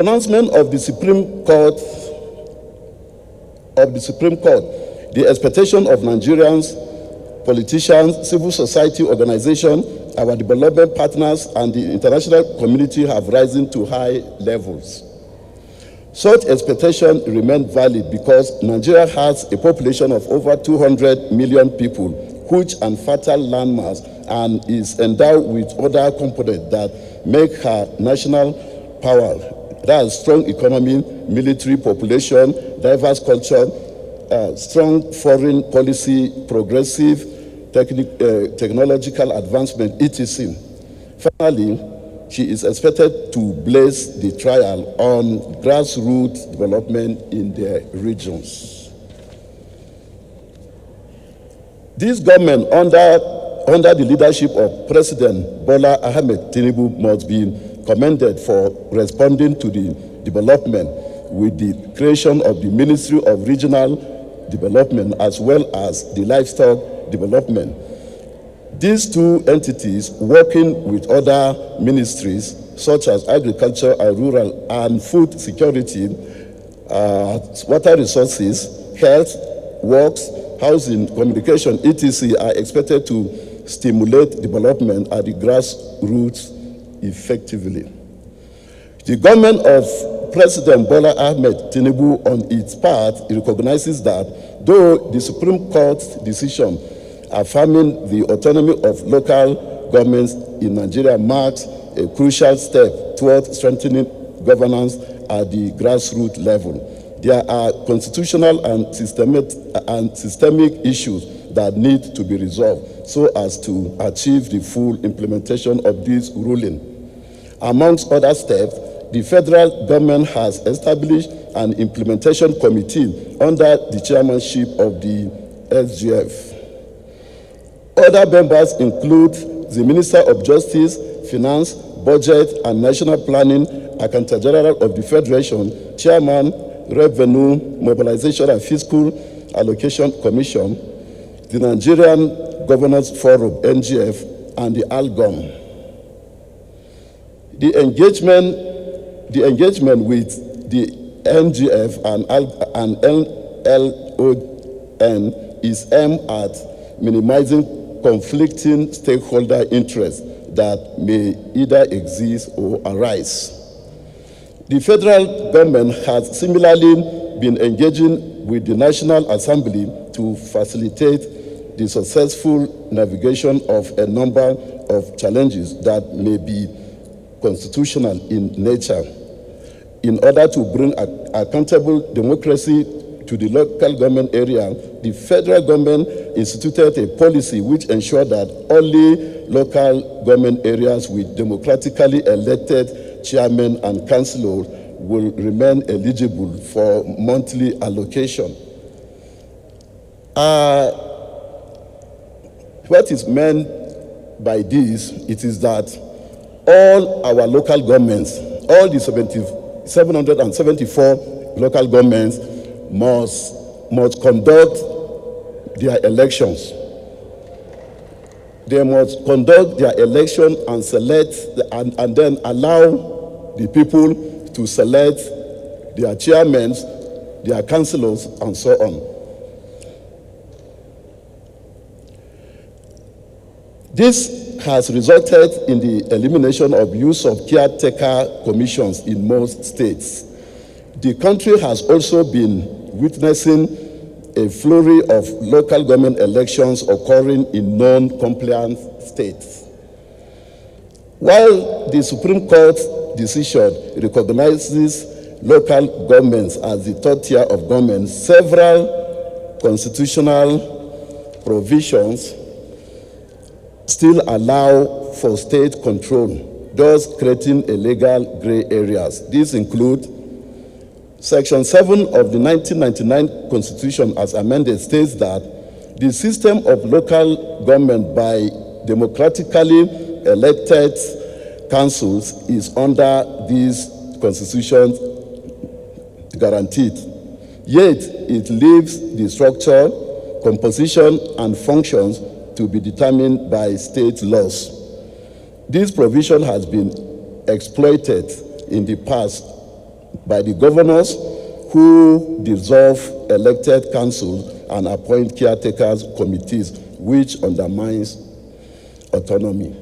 Announcement of the Supreme Court, the expectation of Nigerians, politicians, civil society organizations, our development partners, and the international community have risen to high levels. Such expectations remain valid because Nigeria has a population of over 200 million people, huge and fertile landmass, and is endowed with other components that make her national power. That is strong economy, military population, diverse culture, strong foreign policy, progressive technological advancement, etc. Finally, she is expected to blaze the trail on grassroots development in the regions. This government, under the leadership of President Bola Ahmed Tinubu, must be commended for responding to the development with the creation of the Ministry of Regional Development as well as the Livestock Development. These two entities, working with other ministries such as Agriculture and Rural and Food Security, Water Resources, Health, Works, Housing, Communication, etc., are expected to stimulate development at the grassroots effectively. The government of President Bola Ahmed Tinubu, on its part, recognizes that though the Supreme Court's decision affirming the autonomy of local governments in Nigeria marks a crucial step towards strengthening governance at the grassroots level, there are constitutional and systemic issues that need to be resolved so as to achieve the full implementation of this ruling. Amongst other steps, the federal government has established an implementation committee under the chairmanship of the SGF. Other members include the Minister of Justice, Finance, Budget and National Planning, Accountant General of the Federation, Chairman, Revenue, Mobilization and Fiscal Allocation Commission, the Nigerian Governors Forum, NGF, and the ALGOM. The engagement with the NGF and LON is aimed at minimizing conflicting stakeholder interests that may either exist or arise. The federal government has similarly been engaging with the National Assembly to facilitate the successful navigation of a number of challenges that may be constitutional in nature. In order to bring accountable democracy to the local government area, the federal government instituted a policy which ensured that only local government areas with democratically elected chairmen and councillors will remain eligible for monthly allocation. What is meant by this? It is that all our local governments, all the 774 local governments must conduct their elections. They must conduct their election and select and then allow the people to select their chairmen, their councillors, and so on. This has resulted in the elimination of use of caretaker commissions in most states. The country has also been witnessing a flurry of local government elections occurring in non-compliant states. While the Supreme Court's decision recognizes local governments as the third tier of government, several constitutional provisions still allow for state control, thus creating illegal gray areas. These include Section 7 of the 1999 Constitution, as amended, states that the system of local government by democratically elected councils is under these constitutions guaranteed. Yet it leaves the structure, composition, and functions to be determined by state laws. This provision has been exploited in the past by the governors, who dissolve elected councils and appoint caretakers committees, which undermines autonomy.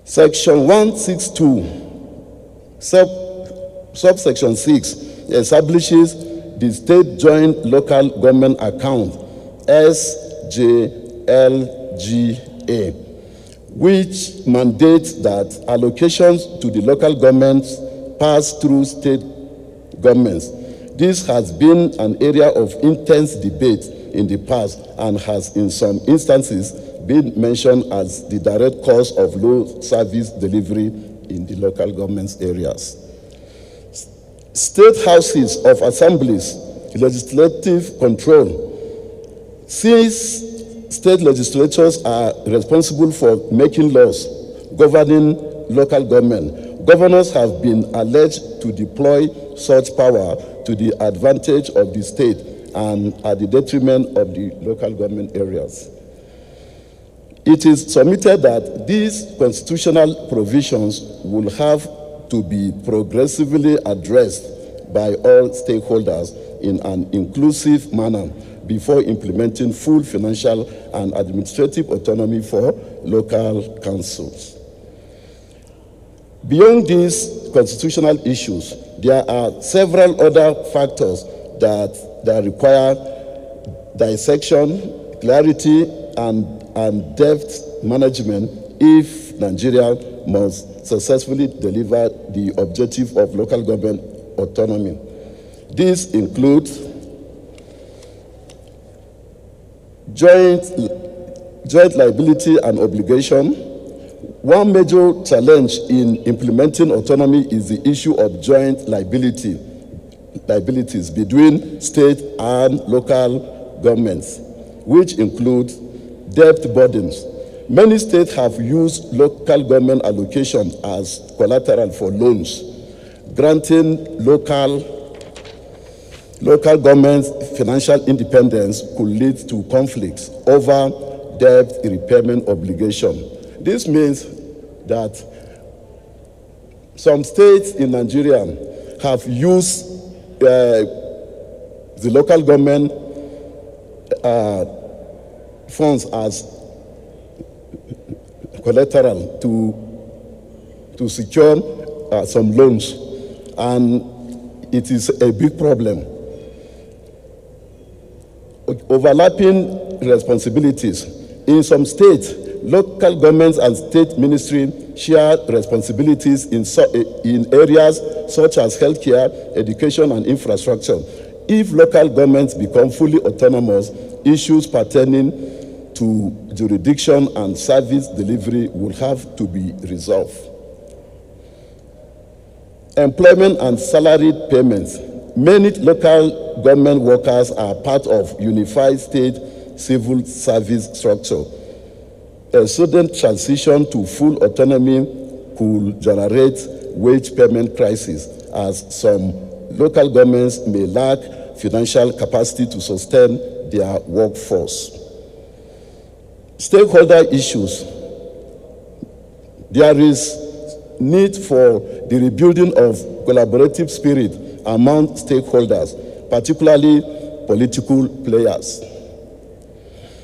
Section 162, subsection 6, establishes the State Joint Local Government Account, SJLGA, which mandates that allocations to the local governments pass through state governments. This has been an area of intense debate in the past and has in some instances been mentioned as the direct cause of low service delivery in the local government areas. State houses of assemblies, legislative control. Since state legislatures are responsible for making laws governing local government, governors have been alleged to deploy such power to the advantage of the state and at the detriment of the local government areas. It is submitted that these constitutional provisions will have to be progressively addressed by all stakeholders in an inclusive manner before implementing full financial and administrative autonomy for local councils. Beyond these constitutional issues, there are several other factors that require dissection, clarity, and depth management if Nigeria must successfully deliver the objective of local government autonomy. These include joint liability and obligation. One major challenge in implementing autonomy is the issue of joint liabilities between state and local governments, which include debt burdens. Many states have used local government allocation as collateral for loans, granting local government financial independence could lead to conflicts over debt repayment obligation. This means that some states in Nigeria have used the local government funds as collateral to secure some loans, and it is a big problem. Overlapping responsibilities. In some states, local governments and state ministries share responsibilities in areas such as healthcare, education, and infrastructure. If local governments become fully autonomous, issues pertaining to jurisdiction and service delivery will have to be resolved. Employment and salaried payments. Many local government workers are part of unified state civil service structure. A sudden transition to full autonomy could generate wage payment crisis, as some local governments may lack financial capacity to sustain their workforce. Stakeholder issues. There is need for the rebuilding of collaborative spirit among stakeholders, particularly political players,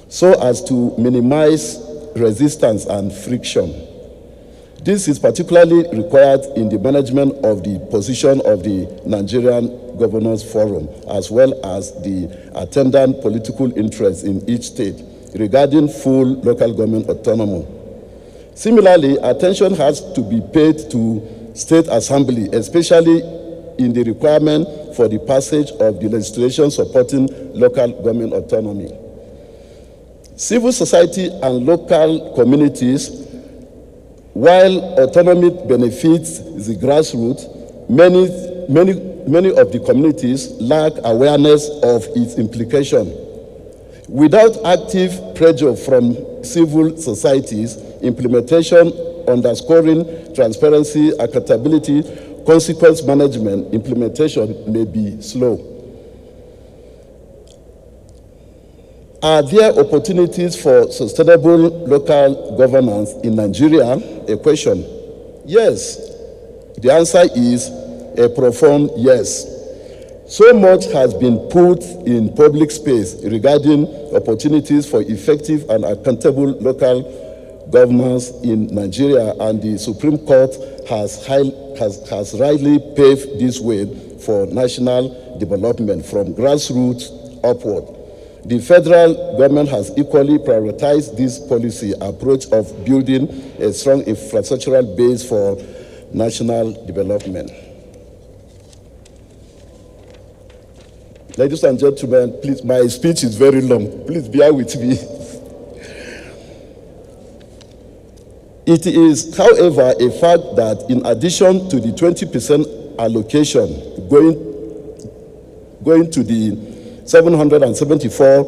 so as to minimize resistance and friction. This is particularly required in the management of the position of the Nigerian Governors Forum, as well as the attendant political interests in each state regarding full local government autonomy. Similarly, attention has to be paid to state assembly, especially in the requirement for the passage of the legislation supporting local government autonomy. Civil society and local communities, while autonomy benefits the grassroots, many of the communities lack awareness of its implication. Without active pressure from civil societies, implementation, underscoring transparency, accountability, consequence management, implementation may be slow. Are there opportunities for sustainable local governance in Nigeria? A question. Yes. The answer is A profound yes. So much has been put in public space regarding opportunities for effective and accountable local governance in Nigeria, and the Supreme Court has rightly paved this way for national development from grassroots upward. The federal government has equally prioritized this policy approach of building a strong infrastructural base for national development. Ladies and gentlemen, please, my speech is very long. Please bear with me. It is, however, a fact that in addition to the 20% allocation going to the 774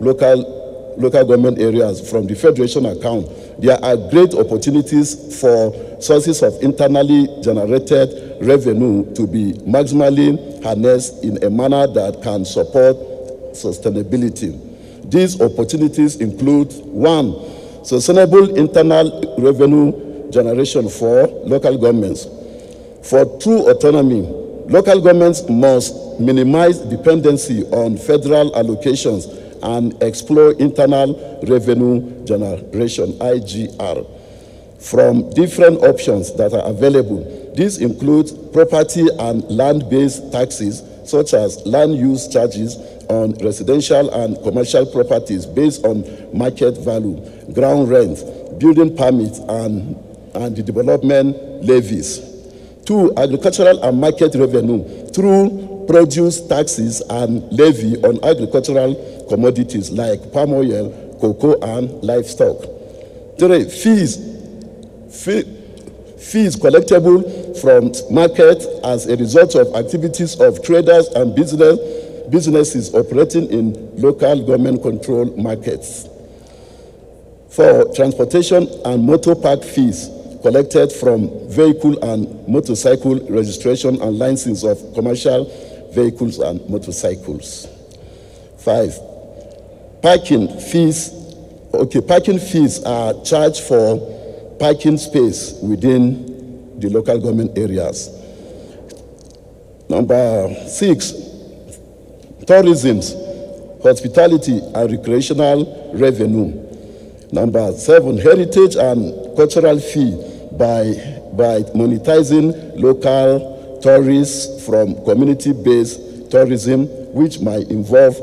local government areas from the Federation account, there are great opportunities for sources of internally generated revenue to be maximally harnessed in a manner that can support sustainability. These opportunities include: 1, sustainable internal revenue generation for local governments. For true autonomy, local governments must minimize dependency on federal allocations and explore internal revenue generation, IGR, from different options that are available. This includes property and land-based taxes, such as land use charges on residential and commercial properties based on market value, ground rent, building permits, and the development levies. 2, agricultural and market revenue through produce taxes and levy on agricultural commodities like palm oil, cocoa, and livestock. 3, fees collectible from market as a result of activities of traders and businesses operating in local government controlled markets. 4, transportation and motor park fees collected from vehicle and motorcycle registration and license of commercial vehicles and motorcycles. 5, parking fees. Parking fees are charged for parking space within the local government areas. Number 6, tourism, hospitality, and recreational revenue. Number 7, heritage and cultural fee by monetizing local tourists from community-based tourism, which might involve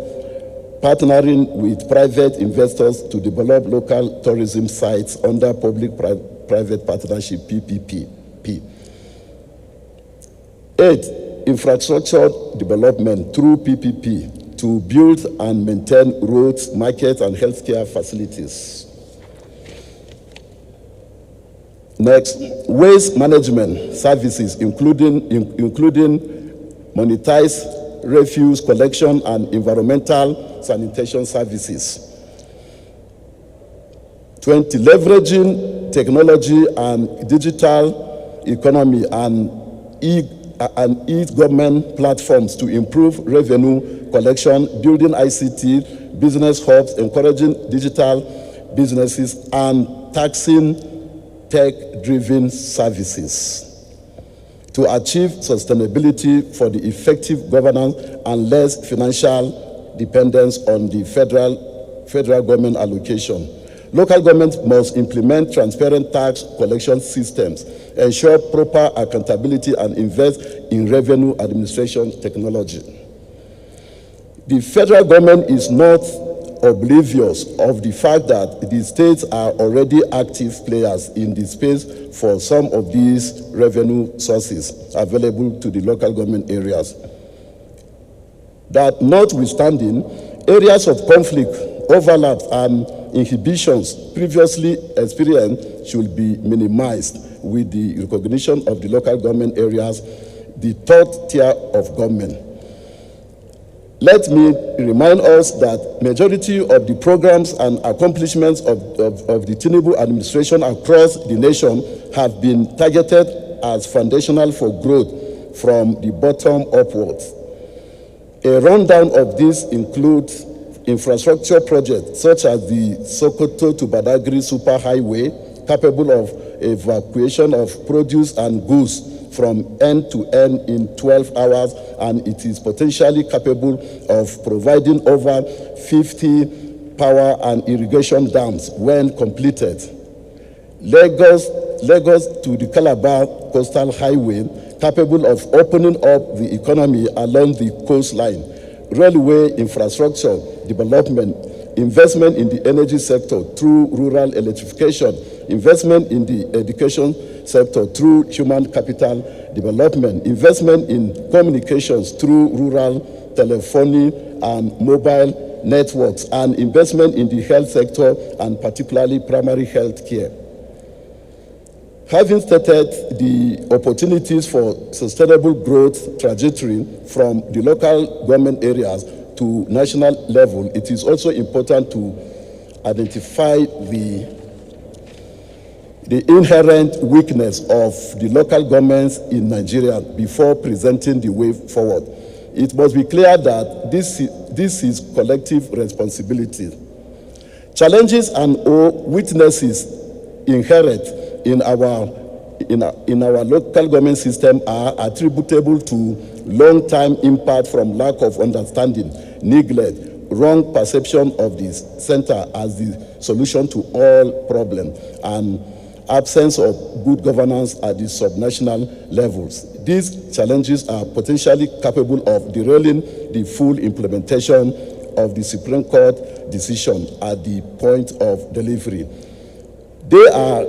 partnering with private investors to develop local tourism sites under public-private partnership, PPP. 8, infrastructure development through PPP to build and maintain roads, markets, and healthcare facilities. Next, waste management services, including monetized refuse collection and environmental sanitation services. 20, leveraging technology and digital economy and e-government platforms to improve revenue collection, building ICT business hubs, encouraging digital businesses, and taxing tech-driven services to achieve sustainability for the effective governance and less financial dependence on the federal government allocation. Local governments must implement transparent tax collection systems, ensure proper accountability, and invest in revenue administration technology. The federal government is not oblivious of the fact that the states are already active players in the space for some of these revenue sources available to the local government areas. That notwithstanding, areas of conflict, overlaps, and inhibitions previously experienced should be minimized with the recognition of the local government areas, the third tier of government. Let me remind us that majority of the programs and accomplishments of the Tinubu administration across the nation have been targeted as foundational for growth from the bottom upwards. A rundown of this includes infrastructure projects such as the Sokoto to Badagry Superhighway, capable of evacuation of produce and goods from end to end in 12 hours, and it is potentially capable of providing over 50 power and irrigation dams when completed. Lagos to the Calabar Coastal Highway, capable of opening up the economy along the coastline. Railway infrastructure development, investment in the energy sector through rural electrification, investment in the education sector through human capital development, investment in communications through rural telephony and mobile networks, and investment in the health sector and particularly primary health care. Having stated the opportunities for sustainable growth trajectory from the local government areas to national level, it is also important to identify the inherent weakness of the local governments in Nigeria before presenting the way forward. It must be clear that this is collective responsibility. Challenges and weaknesses inherent in our local government system are attributable to long-term impact from lack of understanding, neglect, wrong perception of the center as the solution to all problems, and absence of good governance at the subnational levels. These challenges are potentially capable of derailing the full implementation of the Supreme Court decision at the point of delivery. They are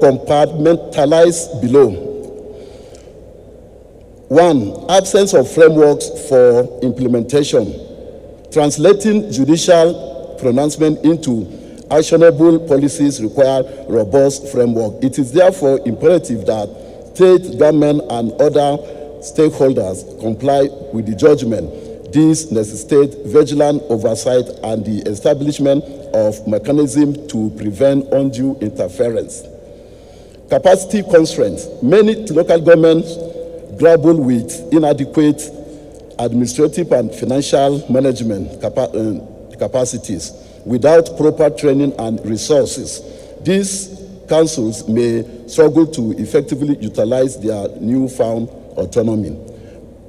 compartmentalized below. 1. Absence of frameworks for implementation. Translating judicial pronouncement into actionable policies require robust framework. It is therefore imperative that state government and other stakeholders comply with the judgment. This necessitates vigilant oversight and the establishment of mechanisms to prevent undue interference. Capacity constraints. Many local governments grapple with inadequate administrative and financial management capacities without proper training and resources. These councils may struggle to effectively utilize their newfound autonomy.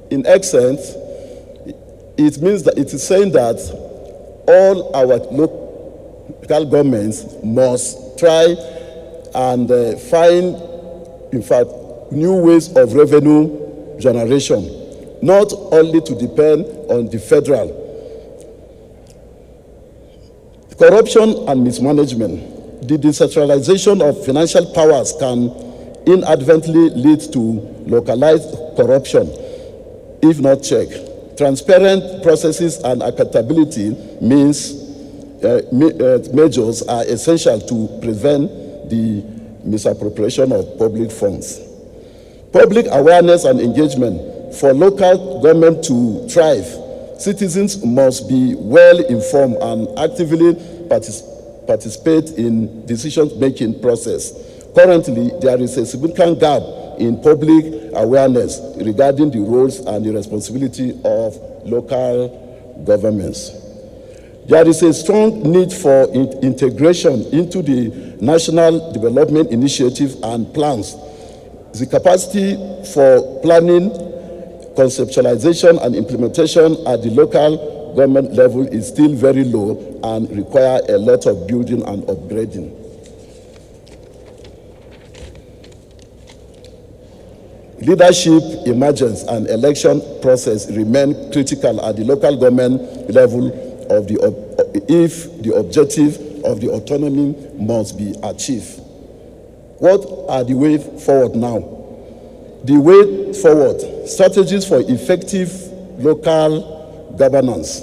In essence, it means that it is saying that all our local governments must try and find, in fact, new ways of revenue generation, not only to depend on the federal. Corruption and mismanagement. The decentralization of financial powers can inadvertently lead to localized corruption, if not checked. Transparent processes and accountability measures are essential to prevent the misappropriation of public funds. Public awareness and engagement. For local government to thrive, citizens must be well informed and actively participate in decision-making process. Currently, there is a significant gap in public awareness regarding the roles and the responsibility of local governments. There is a strong need for integration into the national development initiative and plans. The capacity for planning, conceptualization, and implementation at the local government level is still very low and require a lot of building and upgrading. Leadership emergence and election process remain critical at the local government level if the objective of the autonomy must be achieved. What are the way forward now? The way forward, strategies for effective local governance.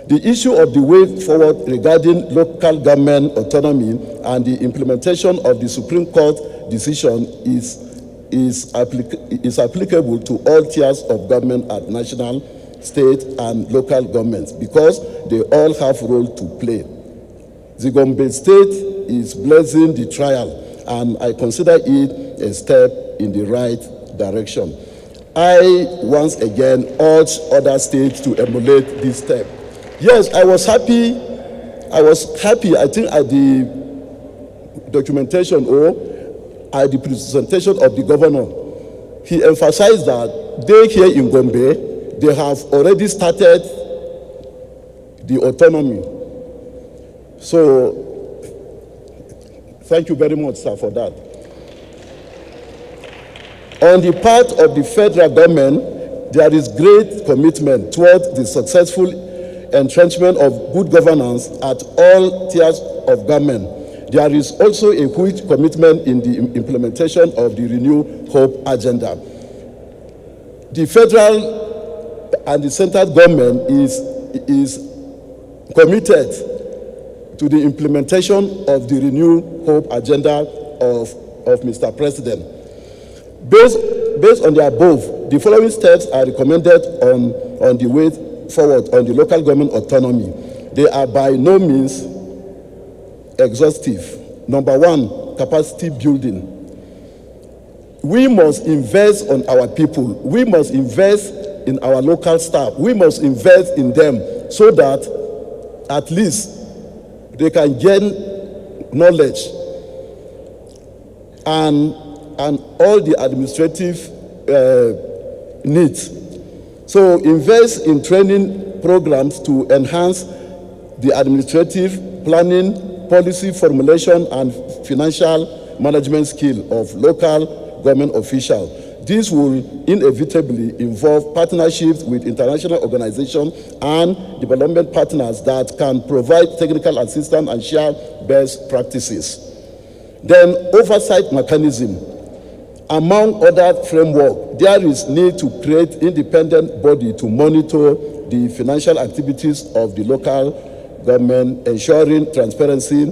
The issue of the way forward regarding local government autonomy and the implementation of the Supreme Court decision is applicable to all tiers of government at national, state, and local governments because they all have a role to play. The Gombe state is blessing the trial, and I consider it a step in the right direction. I once again urge other states to emulate this step. Yes, I was happy. I think, at the documentation or at the presentation of the governor. He emphasized that they here in Gombe, they have already started the autonomy. So, thank you very much, sir, for that. On the part of the federal government, there is great commitment towards the successful entrenchment of good governance at all tiers of government. There is also a huge commitment in the implementation of the Renew Hope agenda. The federal and the central government is committed to the implementation of the Renew Hope agenda of Mr. President. Based on the above, the following steps are recommended on the way forward on the local government autonomy. They are by no means exhaustive. Number one, capacity building. We must invest on our people. We must invest in our local staff. We must invest in them so that at least they can gain knowledge and all the administrative needs. So invest in training programs to enhance the administrative planning, policy formulation, and financial management skill of local government officials. This will inevitably involve partnerships with international organizations and development partners that can provide technical assistance and share best practices. Then oversight mechanism. Among other framework, there is need to create independent body to monitor the financial activities of the local government, ensuring transparency